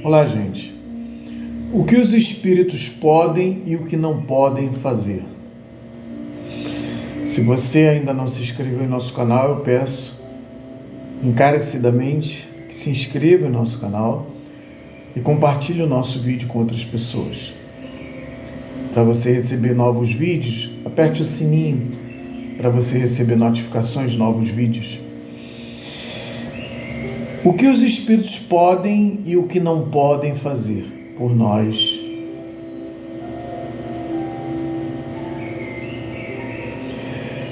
Olá, gente. O que os espíritos podem e o que não podem fazer? Se você ainda não se inscreveu em nosso canal, eu peço encarecidamente que se inscreva em nosso canal e compartilhe o nosso vídeo com outras pessoas. Para você receber novos vídeos, aperte o sininho para você receber notificações de novos vídeos. O que os espíritos podem e o que não podem fazer por nós?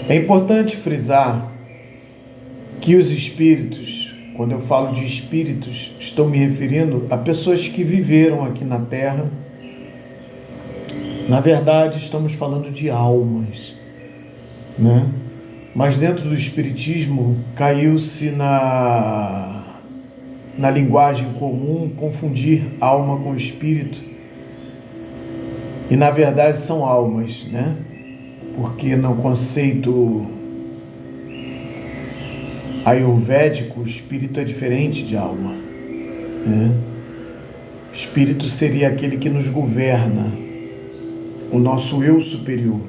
É importante frisar que os espíritos, quando eu falo de espíritos, estou me referindo a pessoas que viveram aqui na Terra. Na verdade, estamos falando de almas, né? Mas dentro do espiritismo caiu-se na linguagem comum confundir alma com espírito. E na verdade são almas, né? Porque no conceito ayurvédico, o espírito é diferente de alma, né? Espírito seria aquele que nos governa, o nosso eu superior.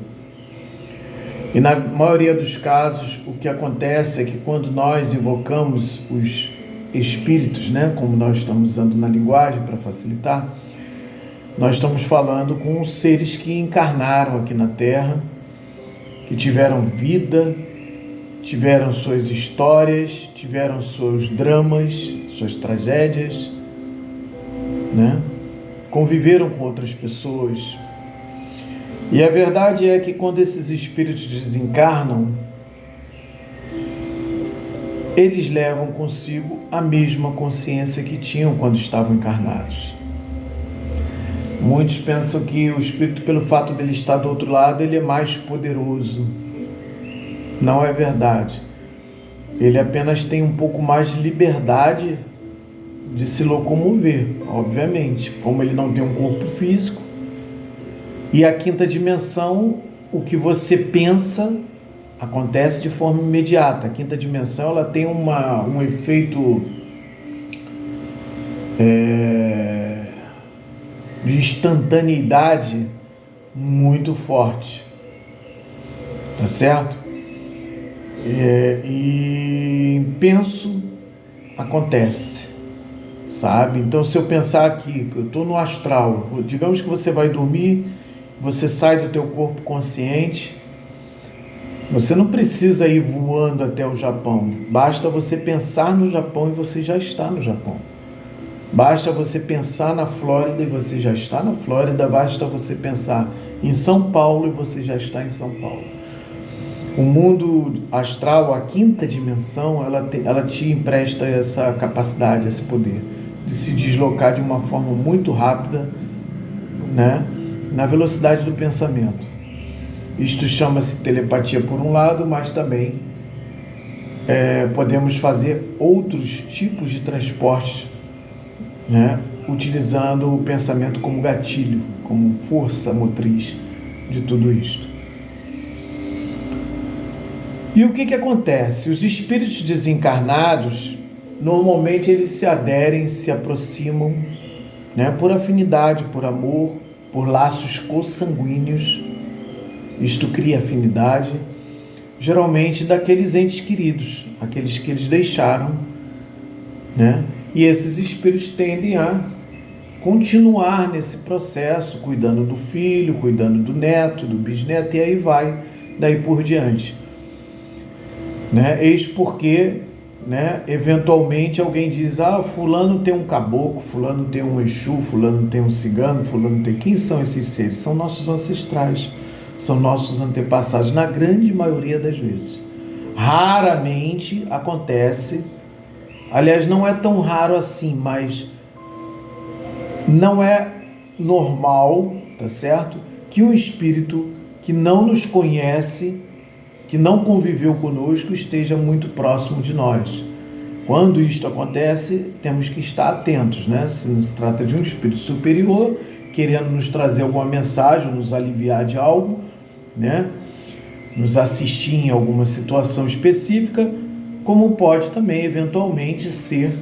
E na maioria dos casos, o que acontece é que quando nós invocamos os espíritos, né, como nós estamos usando na linguagem para facilitar, nós estamos falando com seres que encarnaram aqui na Terra, que tiveram vida, tiveram suas histórias, tiveram seus dramas, suas tragédias, né? Conviveram com outras pessoas. E a verdade é que quando esses espíritos desencarnam, eles levam consigo a mesma consciência que tinham quando estavam encarnados. Muitos pensam que o espírito, pelo fato dele estar do outro lado, ele é mais poderoso. Não é verdade. Ele apenas tem um pouco mais de liberdade de se locomover, obviamente. Como ele não tem um corpo físico. E a quinta dimensão, o que você pensa acontece de forma imediata. A quinta dimensão, ela tem um efeito de instantaneidade muito forte, tá certo? E penso, acontece, sabe? Então, se eu pensar aqui, eu estou no astral, digamos que você vai dormir, você sai do teu corpo consciente, você não precisa ir voando até o Japão, basta você pensar no Japão e você já está no Japão. Basta você pensar na Flórida e você já está na Flórida. Basta você pensar em São Paulo e você já está em São Paulo. O mundo astral, a quinta dimensão, ela te empresta essa capacidade, esse poder de se deslocar de uma forma muito rápida, né? Na velocidade do pensamento. Isto chama-se telepatia por um lado, mas também podemos fazer outros tipos de transporte, né? Utilizando o pensamento como gatilho, como força motriz de tudo isto. E o que acontece? Os espíritos desencarnados, normalmente eles se aderem, se aproximam, né? Por afinidade, por amor, por laços consanguíneos. Isto cria afinidade, geralmente daqueles entes queridos, aqueles que eles deixaram, né? E esses espíritos tendem a continuar nesse processo, cuidando do filho, cuidando do neto, do bisneto, e aí vai, daí por diante. Né? Eis porque, né, eventualmente alguém diz, fulano tem um caboclo, fulano tem um exu, fulano tem um cigano, fulano tem... Quem são esses seres? São nossos ancestrais, são nossos antepassados, na grande maioria das vezes. Raramente acontece... Aliás, não é tão raro assim, mas não é normal, tá certo? Que um espírito que não nos conhece, que não conviveu conosco, esteja muito próximo de nós. Quando isto acontece, temos que estar atentos, né? Se trata de um espírito superior, querendo nos trazer alguma mensagem, nos aliviar de algo, né? Nos assistir em alguma situação específica, como pode também, eventualmente, ser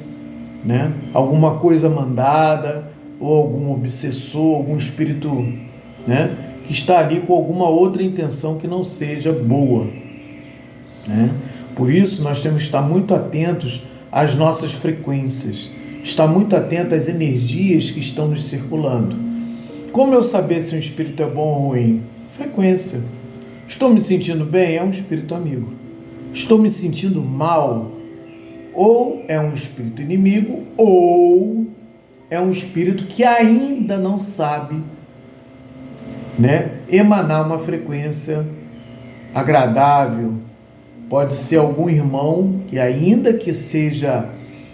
né? Alguma coisa mandada, ou algum obsessor, algum espírito, né? Que está ali com alguma outra intenção que não seja boa, né? Por isso nós temos que estar muito atentos às nossas frequências, estar muito atento às energias que estão nos circulando. Como eu saber se um espírito é bom ou ruim? Frequência. Estou me sentindo bem? É um espírito amigo. Estou me sentindo mal? Ou é um espírito inimigo, ou é um espírito que ainda não sabe, né, emanar uma frequência agradável. Pode ser algum irmão que, ainda que seja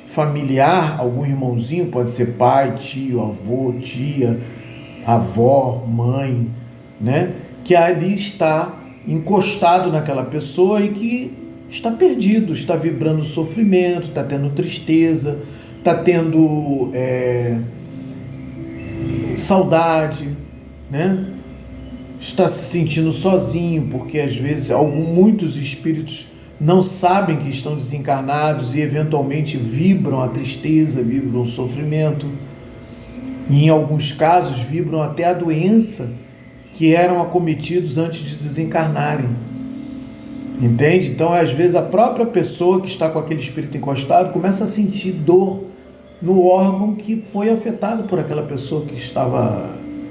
familiar, algum irmãozinho, pode ser pai, tio, avô, tia, avó, mãe, né, que ali está encostado naquela pessoa e que está perdido, está vibrando sofrimento, está tendo tristeza, está tendo saudade, né? Está se sentindo sozinho, porque às vezes muitos espíritos não sabem que estão desencarnados e eventualmente vibram a tristeza, vibram o sofrimento, e em alguns casos vibram até a doença que eram acometidos antes de desencarnarem. Entende? Então, às vezes, a própria pessoa que está com aquele espírito encostado começa a sentir dor no órgão que foi afetado por aquela pessoa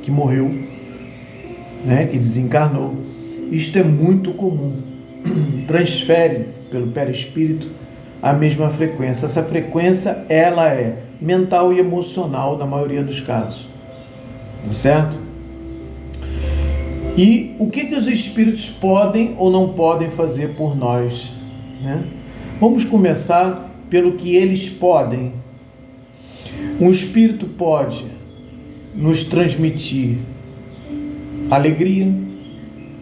que morreu, né? Que desencarnou. Isto é muito comum. Transfere pelo perispírito a mesma frequência. Essa frequência, ela é mental e emocional na maioria dos casos. Certo? E o que os espíritos podem ou não podem fazer por nós, né? Vamos começar pelo que eles podem. Um espírito pode nos transmitir alegria,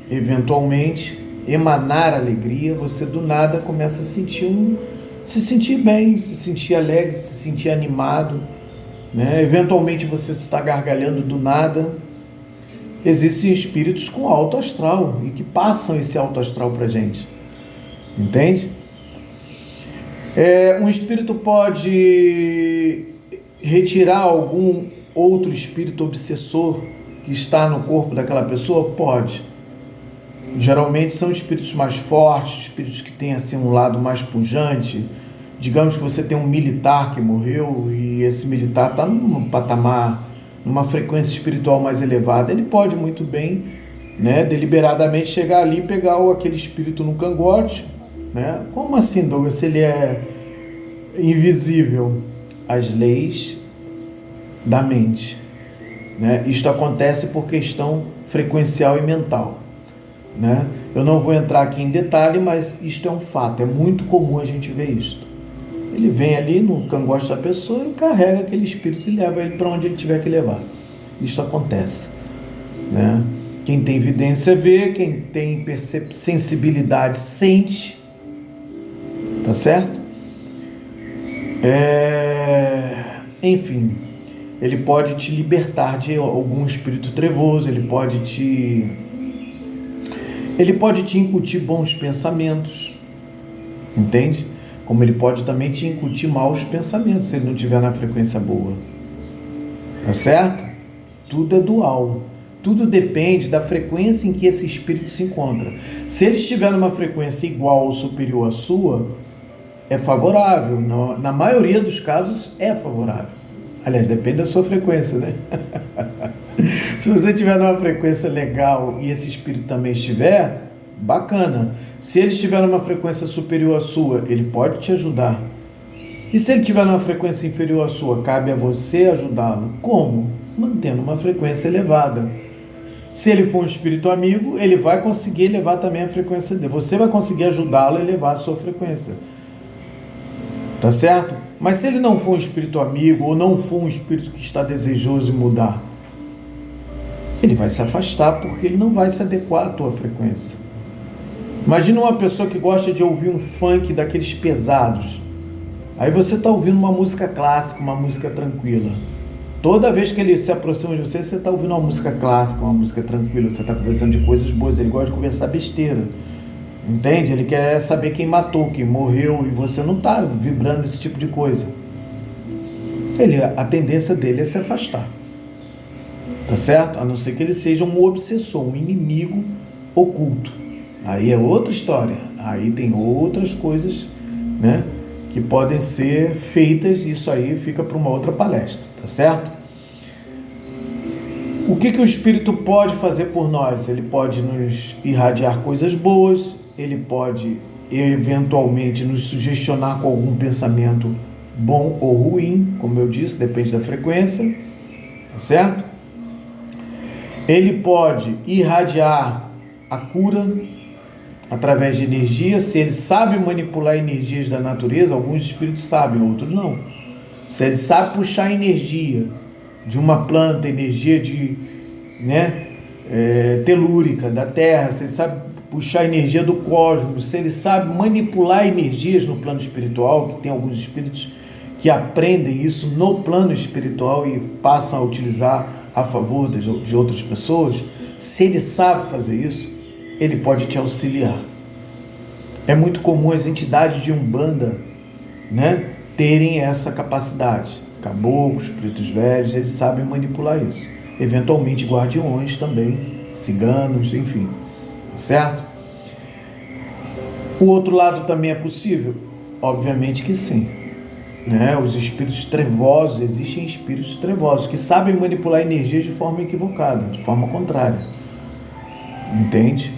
eventualmente emanar alegria. Você do nada começa a se sentir bem, se sentir alegre, se sentir animado, né? Eventualmente você está gargalhando do nada. Existem espíritos com alto astral e que passam esse alto astral para a gente. Entende? Um espírito pode retirar algum outro espírito obsessor que está no corpo daquela pessoa? Pode. Geralmente são espíritos mais fortes, espíritos que têm assim um lado mais pujante. Digamos que você tem um militar que morreu e esse militar está num patamar, numa frequência espiritual mais elevada. Ele pode muito bem, né, deliberadamente chegar ali e pegar aquele espírito no cangote, né? Como assim, Douglas, se ele é invisível? As leis da mente, né? Isto acontece por questão frequencial e mental, né? Eu não vou entrar aqui em detalhe, mas isto é um fato, é muito comum a gente ver isto. Ele vem ali no cangote da pessoa e carrega aquele espírito e leva ele para onde ele tiver que levar. Isso acontece, né? Quem tem evidência vê, quem tem sensibilidade sente, tá certo? Enfim, ele pode te libertar de algum espírito trevoso, ele pode te incutir bons pensamentos, entende? Como ele pode também te incutir maus pensamentos, se ele não estiver na frequência boa. Tá certo? Tudo é dual. Tudo depende da frequência em que esse espírito se encontra. Se ele estiver numa frequência igual ou superior à sua, é favorável. Na maioria dos casos, é favorável. Aliás, depende da sua frequência, né? Se você estiver numa frequência legal e esse espírito também estiver, bacana. Se ele estiver numa frequência superior à sua, ele pode te ajudar. E se ele estiver numa frequência inferior à sua, cabe a você ajudá-lo. Como? Mantendo uma frequência elevada. Se ele for um espírito amigo, ele vai conseguir elevar também a frequência dele. Você vai conseguir ajudá-lo a elevar a sua frequência. Tá certo? Mas se ele não for um espírito amigo, ou não for um espírito que está desejoso de mudar, ele vai se afastar, porque ele não vai se adequar à tua frequência. Imagina uma pessoa que gosta de ouvir um funk daqueles pesados. Aí você está ouvindo uma música clássica, uma música tranquila. Toda vez que ele se aproxima de você, você está ouvindo uma música clássica, uma música tranquila, você está conversando de coisas boas, ele gosta de conversar besteira. Entende? Ele quer saber quem matou, quem morreu, e você não está vibrando esse tipo de coisa. a tendência dele é se afastar. Tá certo? A não ser que ele seja um obsessor, um inimigo oculto. Aí é outra história. Aí tem outras coisas, né, que podem ser feitas, e isso aí fica para uma outra palestra, tá certo? O que o Espírito pode fazer por nós? Ele pode nos irradiar coisas boas, ele pode eventualmente nos sugestionar com algum pensamento bom ou ruim, como eu disse, depende da frequência, tá certo? Ele pode irradiar a cura através de energia. Se ele sabe manipular energias da natureza, alguns espíritos sabem, outros não. Se ele sabe puxar energia de uma planta, energia telúrica da Terra, se ele sabe puxar energia do cosmos, se ele sabe manipular energias no plano espiritual, que tem alguns espíritos que aprendem isso no plano espiritual e passam a utilizar a favor de outras pessoas, se ele sabe fazer isso, ele pode te auxiliar. É muito comum as entidades de Umbanda, né, terem essa capacidade. Caboclos, pretos velhos, eles sabem manipular isso. Eventualmente guardiões também, ciganos, enfim, tá certo? O outro lado também é possível? Obviamente que sim. Né? Os espíritos trevosos, existem espíritos trevosos que sabem manipular energias de forma equivocada, de forma contrária. Entende?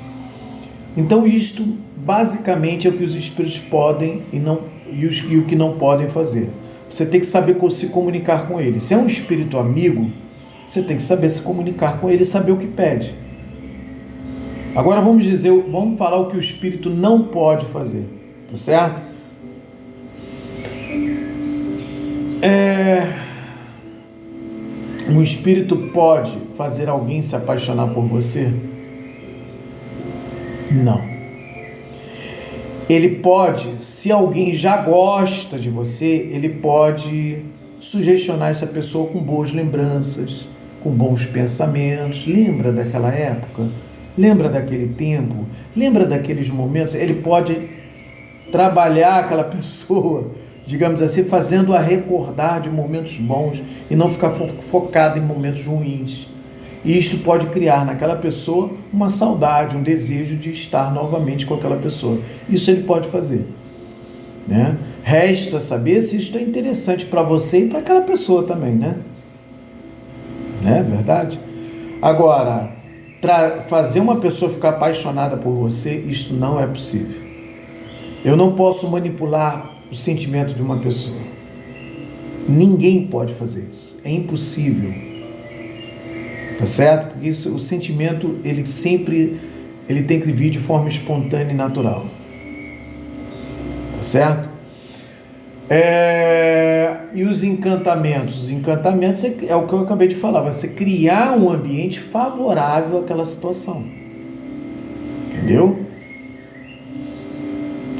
Então isto basicamente é o que os espíritos podem e o que não podem fazer. Você tem que saber se comunicar com ele. Se é um espírito amigo, você tem que saber se comunicar com ele e saber o que pede. Agora vamos falar o que o espírito não pode fazer, tá certo? Um espírito pode fazer alguém se apaixonar por você? Não. Ele pode, se alguém já gosta de você, ele pode sugestionar essa pessoa com boas lembranças, com bons pensamentos. Lembra daquela época? Lembra daquele tempo? Lembra daqueles momentos? Ele pode trabalhar aquela pessoa, digamos assim, fazendo-a recordar de momentos bons e não ficar focado em momentos ruins. E isto pode criar naquela pessoa uma saudade, um desejo de estar novamente com aquela pessoa. Isso ele pode fazer, né? Resta saber se isto é interessante para você e para aquela pessoa também, né? Não é verdade? Agora, fazer uma pessoa ficar apaixonada por você, isto não é possível. Eu não posso manipular o sentimento de uma pessoa. Ninguém pode fazer isso. É impossível. Tá certo? Porque isso, o sentimento, ele tem que vir de forma espontânea e natural. Tá certo? E os encantamentos? Os encantamentos é o que eu acabei de falar. Você criar um ambiente favorável àquela situação. Entendeu?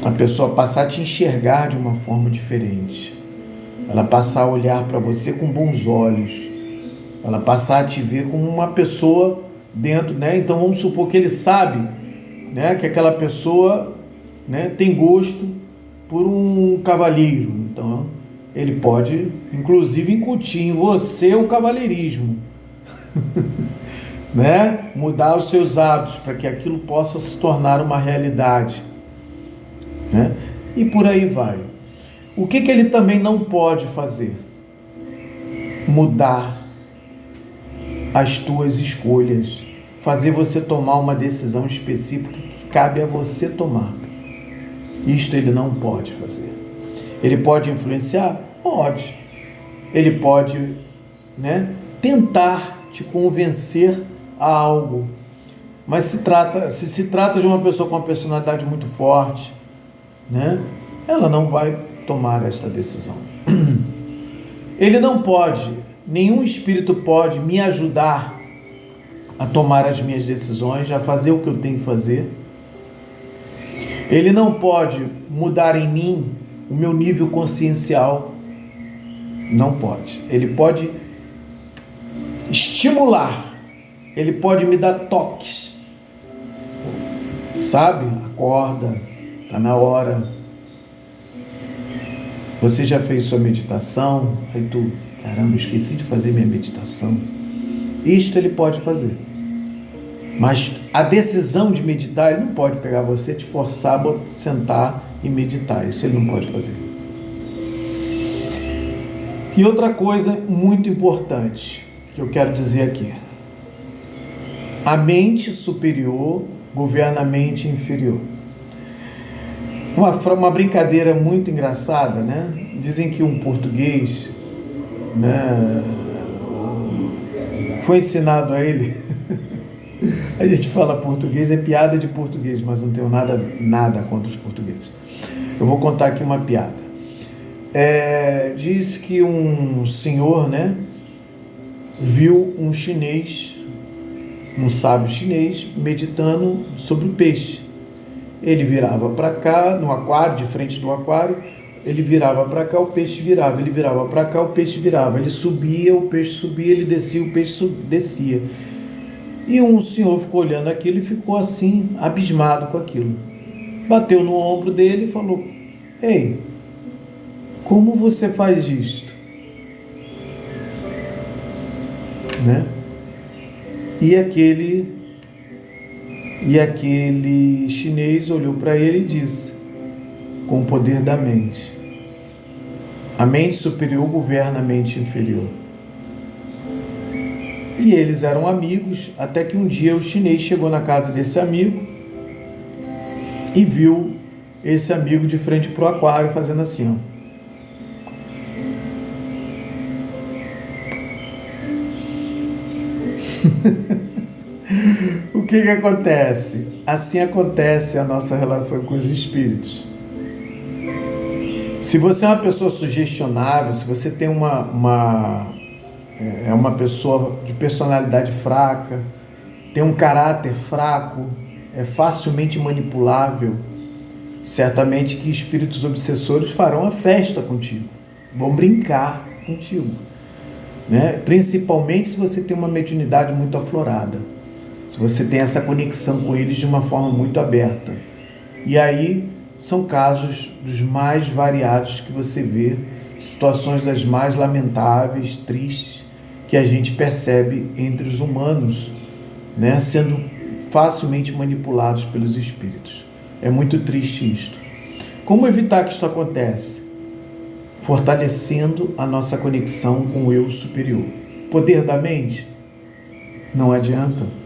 A pessoa passar a te enxergar de uma forma diferente. Ela passar a olhar para você com bons olhos. Ela passar a te ver como uma pessoa dentro, né? Então vamos supor que ele sabe, né, que aquela pessoa, né, tem gosto por um cavalheiro. Então ele pode, inclusive, incutir em você o cavalheirismo. Né? Mudar os seus hábitos para que aquilo possa se tornar uma realidade. Né? E por aí vai. O que ele também não pode fazer? Mudar as tuas escolhas, fazer você tomar uma decisão específica que cabe a você tomar. Isto ele não pode fazer. Ele pode influenciar? Pode. Ele pode, né, tentar te convencer a algo. Mas se trata de uma pessoa com uma personalidade muito forte, né, ela não vai tomar esta decisão. Ele não pode, nenhum espírito pode me ajudar a tomar as minhas decisões, a fazer o que eu tenho que fazer. Ele não pode mudar em mim o meu nível consciencial. Não pode. Ele pode estimular. Ele pode me dar toques. Sabe? Acorda. Está na hora. Você já fez sua meditação? Aí tu caramba, eu esqueci de fazer minha meditação. Isto ele pode fazer. Mas a decisão de meditar, ele não pode pegar você, te forçar a sentar e meditar. Isso ele não pode fazer. E outra coisa muito importante que eu quero dizer aqui. A mente superior governa a mente inferior. Uma brincadeira muito engraçada, né? Dizem que um português, né, foi ensinado a ele. A gente fala português, é piada de português, mas não tenho nada contra os portugueses. Eu vou contar aqui uma piada. Diz que um senhor, né, viu um chinês, um sábio chinês, meditando sobre o peixe. Ele virava para cá, no aquário, de frente do aquário, ele virava para cá, o peixe virava, ele virava para cá, o peixe virava, ele subia, o peixe subia, ele descia, o peixe descia. E um senhor ficou olhando aquilo e ficou assim, abismado com aquilo. Bateu no ombro dele e falou: ei, como você faz isto? Né? E aquele chinês olhou para ele e disse: com o poder da mente. A mente superior governa a mente inferior. E eles eram amigos, até que um dia o chinês chegou na casa desse amigo e viu esse amigo de frente para o aquário fazendo assim, ó. O que acontece? Assim acontece a nossa relação com os espíritos. Se você é uma pessoa sugestionável, se você tem uma pessoa de personalidade fraca, tem um caráter fraco, é facilmente manipulável, certamente que espíritos obsessores farão a festa contigo, vão brincar contigo, né? Principalmente se você tem uma mediunidade muito aflorada, se você tem essa conexão com eles de uma forma muito aberta. E aí são casos dos mais variados que você vê, situações das mais lamentáveis, tristes, que a gente percebe entre os humanos, né, sendo facilmente manipulados pelos espíritos. É muito triste isto. Como evitar que isso aconteça? Fortalecendo a nossa conexão com o eu superior. Poder da mente? Não adianta.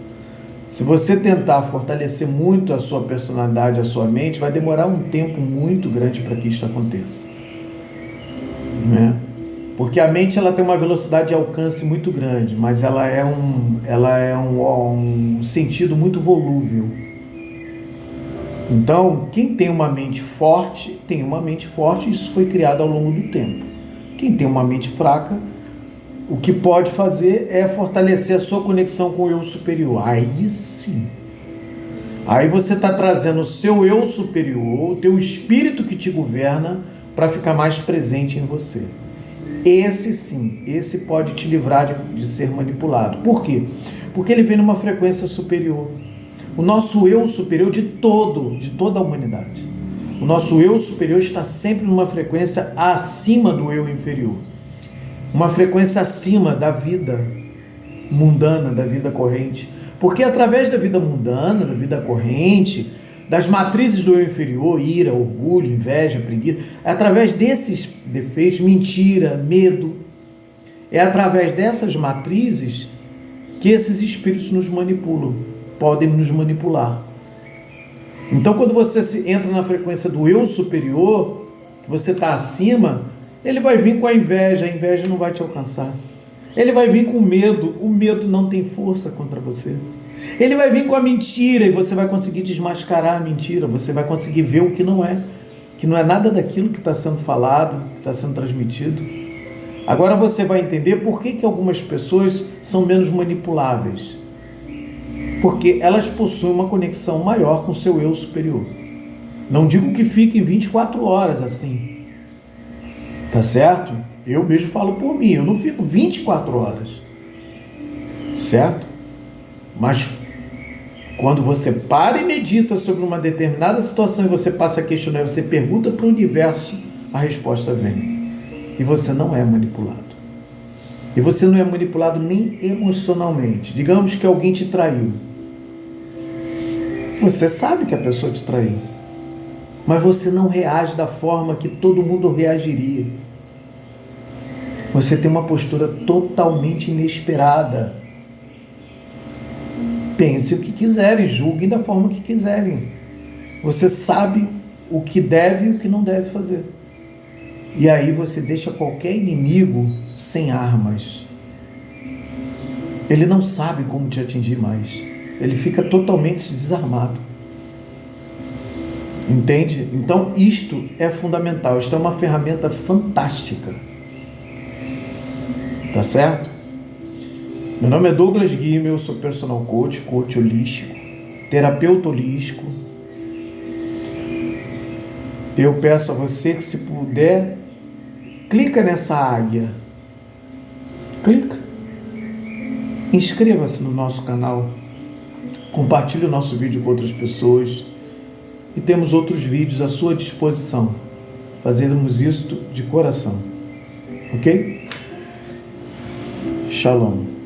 Se você tentar fortalecer muito a sua personalidade, a sua mente, vai demorar um tempo muito grande para que isso aconteça, né? Porque a mente ela tem uma velocidade de alcance muito grande, mas ela é um sentido muito volúvel. Então, quem tem uma mente forte, tem uma mente forte, isso foi criado ao longo do tempo. Quem tem uma mente fraca, o que pode fazer é fortalecer a sua conexão com o eu superior. Aí sim. Aí você está trazendo o seu eu superior, o teu espírito que te governa, para ficar mais presente em você. Esse sim, esse pode te livrar de ser manipulado. Por quê? Porque ele vem numa frequência superior. O nosso eu superior de toda a humanidade. O nosso eu superior está sempre numa frequência acima do eu inferior. Uma frequência acima da vida mundana, da vida corrente. Porque através da vida mundana, da vida corrente, das matrizes do eu inferior, ira, orgulho, inveja, preguiça, é através desses defeitos, mentira, medo, é através dessas matrizes que esses espíritos nos manipulam, podem nos manipular. Então, quando você entra na frequência do eu superior, que você está acima, ele vai vir com a inveja não vai te alcançar. Ele vai vir com o medo não tem força contra você. Ele vai vir com a mentira e você vai conseguir desmascarar a mentira, você vai conseguir ver o que não é nada daquilo que está sendo falado, que está sendo transmitido. Agora você vai entender por que algumas pessoas são menos manipuláveis. Porque elas possuem uma conexão maior com o seu eu superior. Não digo que fiquem 24 horas assim. Tá certo? Eu mesmo falo por mim, eu não fico 24 horas. Certo? Mas quando você para e medita sobre uma determinada situação e você passa a questionar, você pergunta para o universo, a resposta vem. E você não é manipulado. E você não é manipulado nem emocionalmente. Digamos que alguém te traiu. Você sabe que a pessoa te traiu, mas você não reage da forma que todo mundo reagiria. Você tem uma postura totalmente inesperada. Pense o que quiserem, julguem da forma que quiserem. Você sabe o que deve e o que não deve fazer. E aí você deixa qualquer inimigo sem armas. Ele não sabe como te atingir mais. Ele fica totalmente desarmado. Entende? Então isto é fundamental. Isto é uma ferramenta fantástica. Tá certo? Meu nome é Douglas Guimel, eu sou personal coach, coach holístico, terapeuta holístico. Eu peço a você que, se puder, clica nessa águia. Clica. Inscreva-se no nosso canal. Compartilhe o nosso vídeo com outras pessoas. E temos outros vídeos à sua disposição. Fazemos isso de coração. Ok? Shalom.